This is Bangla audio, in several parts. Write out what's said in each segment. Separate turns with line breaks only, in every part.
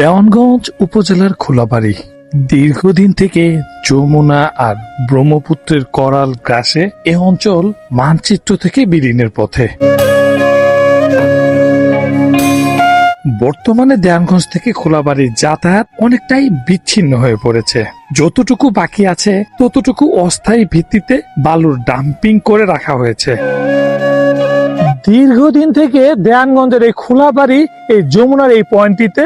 দেওয়ানগঞ্জ উপজেলার খোলাবাড়ি দীর্ঘদিন থেকে যমুনা আর ব্রহ্মপুত্রের করাল গ্রাসে এ অঞ্চল মানচিত্র থেকে বিলীনের পথে। বর্তমানে দেওয়ানগঞ্জ থেকে খোলাবাড়ির যাতায়াত অনেকটাই বিচ্ছিন্ন হয়ে পড়েছে। যতটুকু বাকি আছে ততটুকু অস্থায়ী ভিত্তিতে বালুর ডাম্পিং করে রাখা হয়েছে। দীর্ঘদিন থেকে দেওয়ানগঞ্জের এই খোলাবাড়ি এই যমুনার এই পয়েন্টটিতে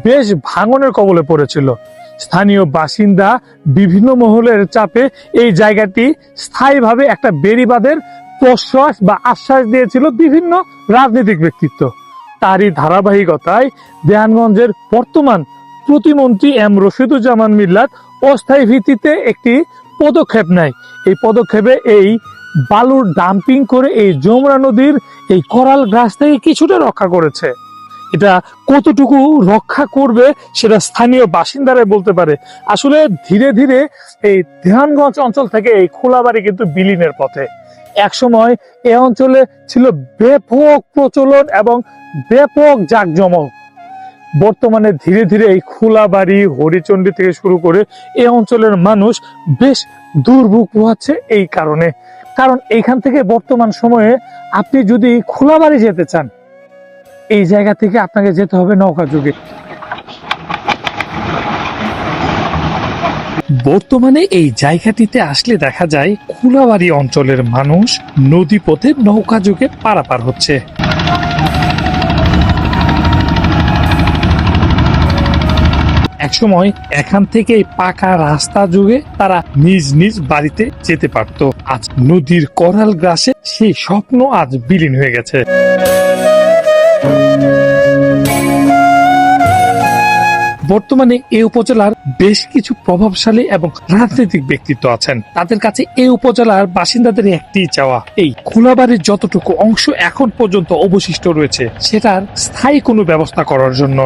বেশ ভাঙনের কবলে পড়েছিল। স্থানীয় বাসিন্দা বিভিন্ন মহলের চাপে এই জায়গাটি স্থায়ীভাবে একটা বেড়িবাঁধের প্রশ্বাস বা আশ্বাস দিয়েছিল বিভিন্ন রাজনৈতিক ব্যক্তিত্ব। তারই ধারাবাহিকতায় দেওয়ানগঞ্জের বর্তমান প্রতিমন্ত্রী এম রশিদুজ্জামান মিল্লাত অস্থায়ী ভিত্তিতে একটি পদক্ষেপ নেয়। এই পদক্ষেপে এই বালুর ডাম্পিং করে এই যমুনা নদীর এই করাল গ্রাস থেকে কিছুটা রক্ষা করেছে। এটা কতটুকু রক্ষা করবে সেটা স্থানীয় বাসিন্দারাই বলতে পারে। আসলে ধীরে ধীরে এই দেওয়ানগঞ্জ অঞ্চল থেকে এই খোলাবাড়ি কিন্তু বিলীনের পথে। একসময় এই অঞ্চলে ছিল ব্যাপক প্রচলন এবং ব্যাপক জাঁকজমক। বর্তমানে ধীরে ধীরে এই খোলাবাড়ি, হরিচণ্ডী থেকে শুরু করে এই অঞ্চলের মানুষ বেশ দুর্ভোগ পোহাচ্ছে এই কারণে। কারণ এইখান থেকে বর্তমান সময়ে আপনি যদি খোলাবাড়ি যেতে চান, এই জায়গা থেকে আপনাকে যেতে হবে নৌকা যুগে। বর্তমানে এই জায়গাটিতে আসলে দেখা যায় খোলাবাড়ি অঞ্চলের মানুষ নদী পথে নৌকা যুগে পারাপার হচ্ছে। একসময় এখান থেকে পাকা রাস্তা যুগে তারা নিজ নিজ বাড়িতে যেতে পারত। আজ নদীর করাল গ্রাসে সেই স্বপ্ন আজ বিলীন হয়ে গেছে। বর্তমানে এই উপজেলার বেশ কিছু প্রভাবশালী এবং রাজনৈতিক ব্যক্তিত্ব আছেন। তাদের কাছে এই উপজেলার বাসিন্দাদের একটি চাওয়া, এই খোলাবাড়ির যতটুকু অংশ এখন পর্যন্ত অবশিষ্ট রয়েছে সেটার স্থায়ী কোনো ব্যবস্থা করার জন্য।